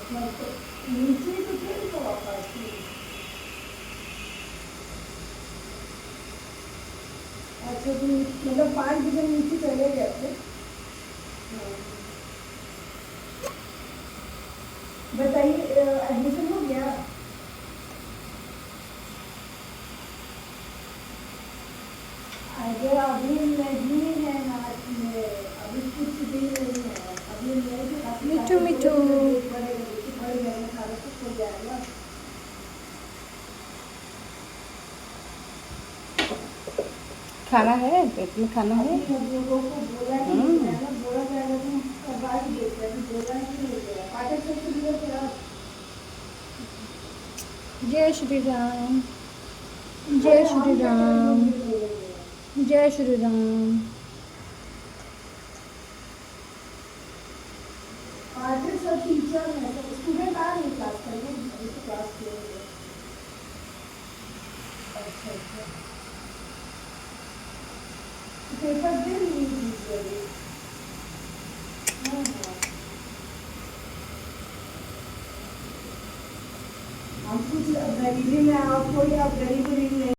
नीचे तो थे तो वापस अच्छा तुम मतलब 5 बजे नीचे चले गए थे। बताइए एडमिशन हो गया। अगर अभी नहीं है ना अभी कुछ भी नहीं है अभी नहीं मिठू मिठू बड़े सारा कुछ हो जाएगा। खाना है, पेट में खाना है। अब लोगों को बोला कि बोला जाएगा तो करवा ही देते हैं। अभी बोला ही नहीं गया पाठक से शुरू हो गया। जय श्री राम, जय श्री राम, जय श्री राम। पाठक सब टीचर है तो स्टूडेंट आ रही क्लास करने अभी तो क्लास के लिए। अच्छा अच्छा पेपर दे लीजिए। हाँ हाँ हम कुछ गरीबी में आपको या गरीबी में